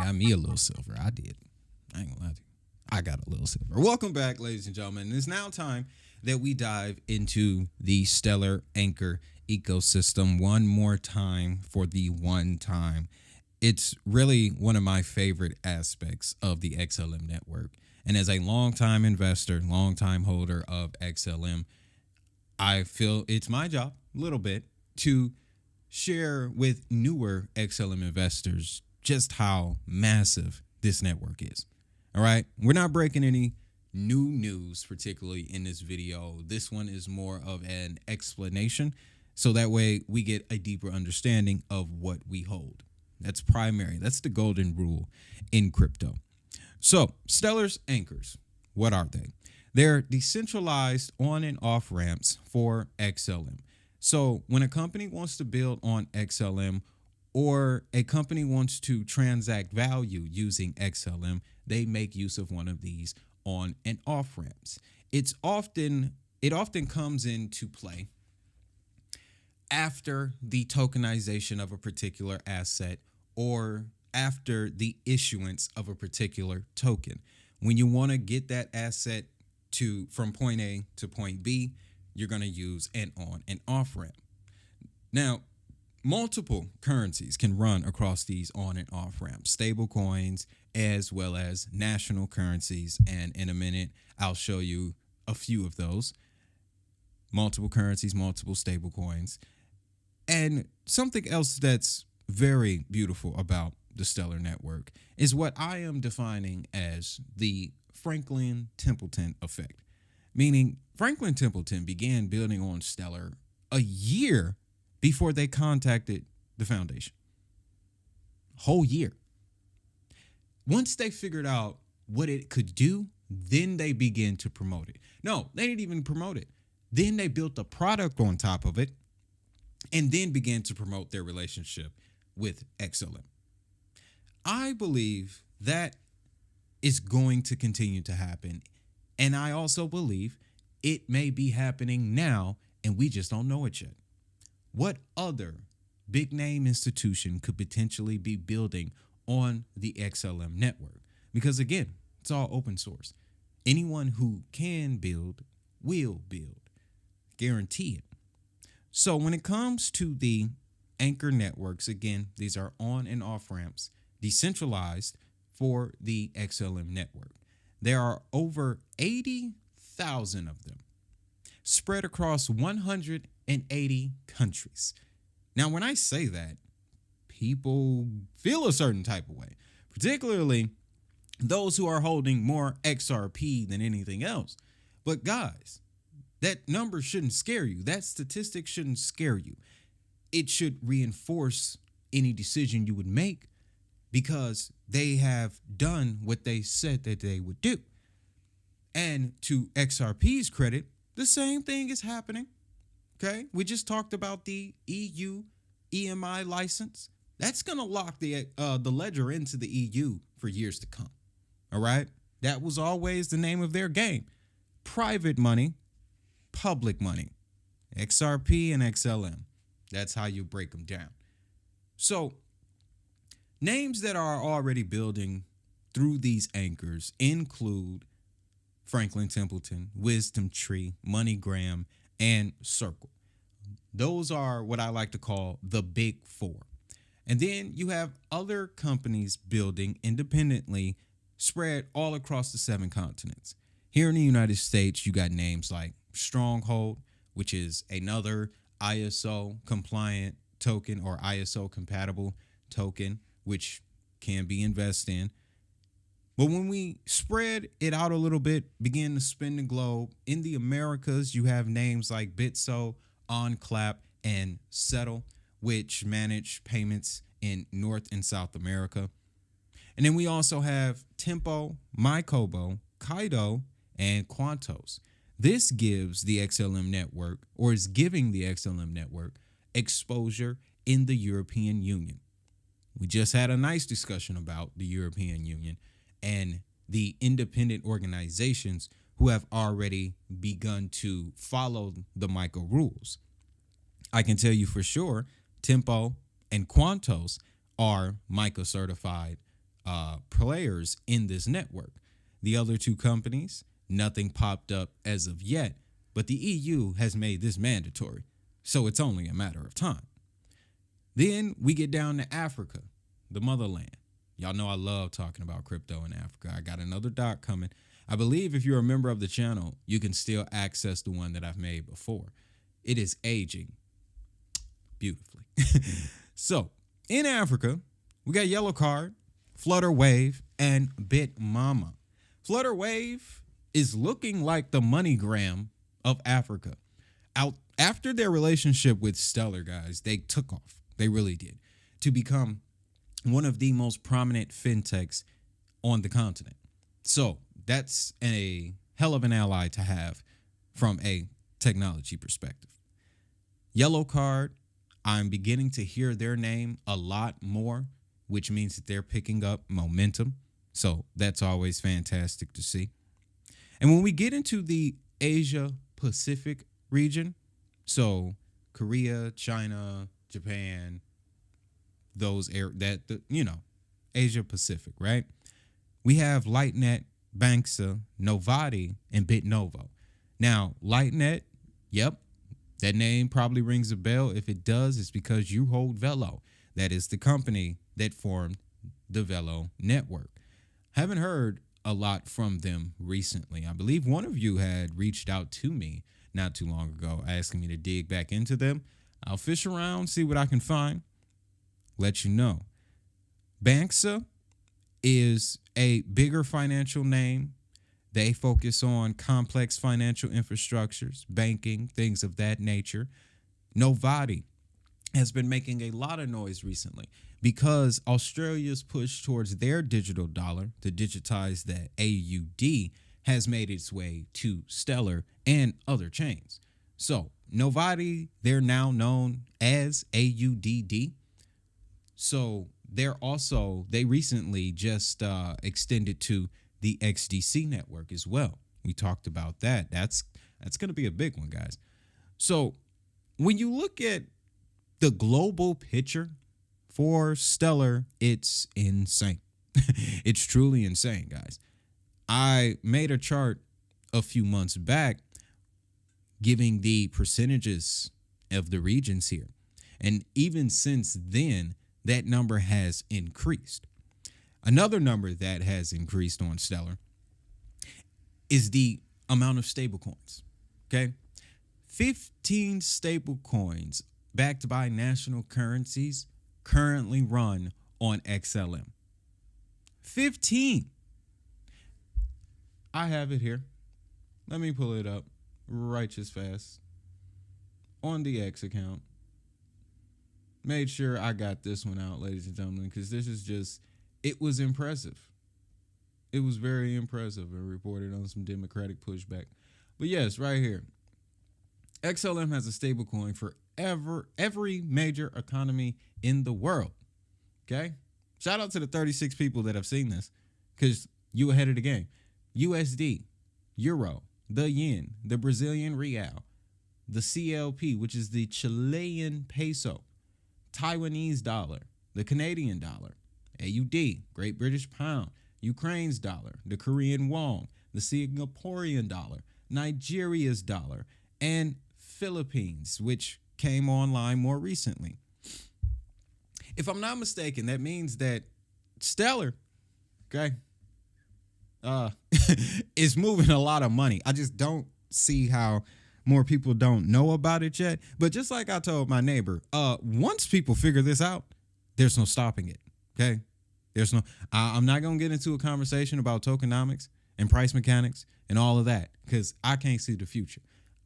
got me a little silver. I did. I ain't gonna lie to you. I got a little silver. Welcome back, ladies and gentlemen. It's now time that we dive into the Stellar Anchor ecosystem one more time for the one time. It's really one of my favorite aspects of the XLM network. And as a longtime investor, longtime holder of XLM, I feel it's my job a little bit to share with newer XLM investors just how massive this network is. All right. We're not breaking any new news, particularly in this video. This one is more of an explanation. So that way we get a deeper understanding of what we hold. That's primary. That's the golden rule in crypto. So Stellar's anchors, what are they? They're decentralized on and off ramps for XLM. So when a company wants to build on XLM or a company wants to transact value using XLM, they make use of one of these on and off ramps. It often comes into play after the tokenization of a particular asset or after the issuance of a particular token. When you want to get that asset from point A to point B, you're going to use an on and off ramp. Now, multiple currencies can run across these on and off ramps, stable coins, as well as national currencies. And in a minute, I'll show you a few of those. Multiple currencies, multiple stable coins. And something else that's very beautiful about the Stellar Network is what I am defining as the Franklin Templeton effect. Meaning Franklin Templeton began building on Stellar a year before they contacted the foundation. Whole year. Once they figured out what it could do, then they began to promote it. No, they didn't even promote it. Then they built a product on top of it and then began to promote their relationship with XLM. I believe that is going to continue to happen. And I also believe it may be happening now and we just don't know it yet. What other big name institution could potentially be building on the XLM network? Because again, it's all open source. Anyone who can build will build. Guarantee it. So when it comes to the anchor networks, again, these are on and off ramps, decentralized for the XLM network. There are over 80,000 of them spread across 180 countries. Now, when I say that, people feel a certain type of way, particularly those who are holding more XRP than anything else. But guys, that number shouldn't scare you. That statistic shouldn't scare you. It should reinforce any decision you would make because they have done what they said that they would do. And to XRP's credit, the same thing is happening. Okay, we just talked about the EU EMI license. That's going to lock the ledger into the EU for years to come. All right, that was always the name of their game. Private money, public money. XRP and XLM. That's how you break them down. So names that are already building through these anchors include Franklin Templeton, Wisdom Tree, MoneyGram, and Circle. Those are what I like to call the big four. And then you have other companies building independently spread all across the 7 continents. Here in the United States, you got names like Stronghold, which is another ISO compliant token or ISO compatible token, which can be invested in. But when we spread it out a little bit, begin to spin the globe, in the Americas, you have names like Bitso, OnClap, and Settle, which manage payments in North and South America. And then we also have Tempo, MyCobo, Kaido, and Quantos. This gives the XLM network, or is giving the XLM network, exposure in the European Union. We just had a nice discussion about the European Union and the independent organizations who have already begun to follow the MICA rules. I can tell you for sure, Tempo and Quantos are MICA certified players in this network. The other two companies, nothing popped up as of yet, but the EU has made this mandatory, so it's only a matter of time. Then we get down to Africa, the motherland. Y'all know I love talking about crypto in Africa. I got another doc coming. I believe if you're a member of the channel, you can still access the one that I've made before. It is aging beautifully. So, in Africa, we got Yellow Card, Flutter Wave, and Bitmama. Flutter Wave is looking like the MoneyGram of Africa. After their relationship with Stellar, guys, they took off. They really did. To become one of the most prominent fintechs on the continent. So that's a hell of an ally to have from a technology perspective. Yellow Card, I'm beginning to hear their name a lot more, which means that they're picking up momentum. So that's always fantastic to see. And when we get into the Asia Pacific region, so Korea, China, Japan, Asia Pacific, right? We have Lightnet, Banksa, Novati, and BitNovo. Now, Lightnet, yep, that name probably rings a bell. If it does, it's because you hold Velo. That is the company that formed the Velo network. Haven't heard a lot from them recently. I believe one of you had reached out to me not too long ago asking me to dig back into them. I'll fish around, see what I can find, let you know. Banksa is a bigger financial name. They focus on complex financial infrastructures, banking, things of that nature. Novati has been making a lot of noise recently because Australia's push towards their digital dollar to digitize the AUD has made its way to Stellar and other chains. So Novati, they're now known as AUDD. So they recently just extended to the XDC network as well. We talked about that. That's going to be a big one, guys. So when you look at the global picture for Stellar, it's insane. It's truly insane, guys. I made a chart a few months back giving the percentages of the regions here. And even since then, that number has increased. Another number that has increased on Stellar is the amount of stablecoins. Okay? 15 stablecoins backed by national currencies currently run on XLM. 15. I have it here. Let me pull it up right just fast. On the X account. Made sure I got this one out, ladies and gentlemen, because this is just, it was impressive. It was very impressive and reported on some Democratic pushback. But yes, right here. XLM has a stablecoin for every major economy in the world. Okay? Shout out to the 36 people that have seen this because you ahead of the game. USD, Euro, the Yen, the Brazilian Real, the CLP, which is the Chilean Peso, Taiwanese dollar, the Canadian dollar, AUD, Great British Pound, Ukraine's dollar, the Korean won, the Singaporean dollar, Nigeria's dollar, and Philippines, which came online more recently. If I'm not mistaken, that means that Stellar, okay, is moving a lot of money. I just don't see how more people don't know about it yet. But just like I told my neighbor, once people figure this out, there's no stopping it. Okay, I'm not gonna get into a conversation about tokenomics and price mechanics and all of that because I can't see the future.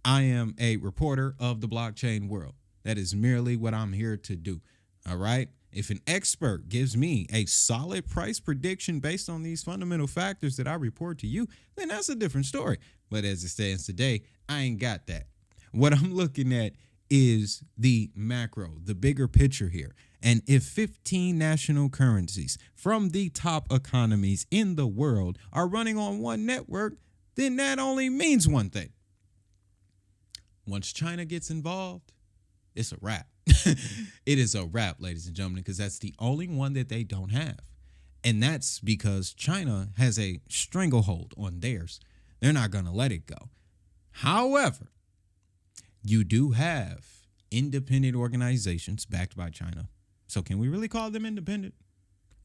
I am a reporter of the blockchain world. That is merely what I'm here to do. All right. If an expert gives me a solid price prediction based on these fundamental factors that I report to you, then that's a different story. But as it stands today, I ain't got that. What I'm looking at is the macro, the bigger picture here. And if 15 national currencies from the top economies in the world are running on one network, then that only means one thing. Once China gets involved, it's a wrap. It is a wrap, ladies and gentlemen, because that's the only one that they don't have. And that's because China has a stranglehold on theirs. They're not going to let it go. However, you do have independent organizations backed by China. So can we really call them independent?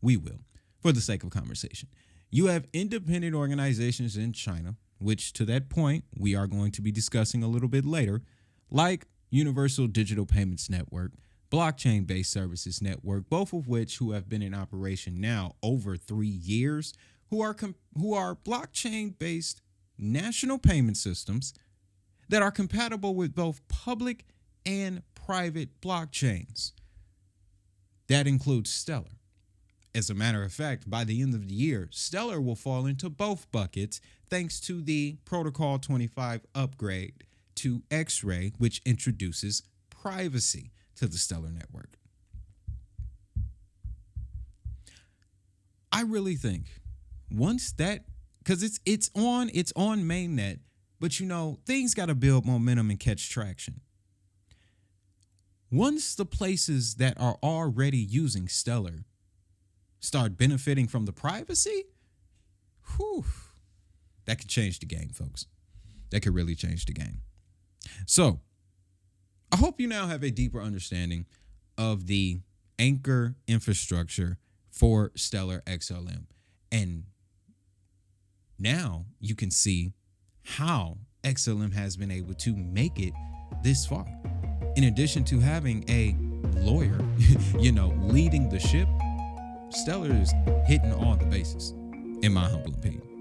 We will, for the sake of conversation. You have independent organizations in China, which to that point, we are going to be discussing a little bit later, like Universal Digital Payments Network, Blockchain-Based Services Network, both of which who have been in operation now over 3 years, who are blockchain-based national payment systems that are compatible with both public and private blockchains. That includes Stellar. As a matter of fact, by the end of the year, Stellar will fall into both buckets thanks to the Protocol 25 upgrade to X-Ray, which introduces privacy to the Stellar network. I really think once that, because it's on mainnet, but you know, things got to build momentum and catch traction. Once the places that are already using Stellar start benefiting from the privacy, that could change the game, folks. That could really change the game. So I hope you now have a deeper understanding of the anchor infrastructure for Stellar XLM. And now you can see how XLM has been able to make it this far. In addition to having a lawyer, leading the ship, Stellar is hitting all the bases, in my humble opinion.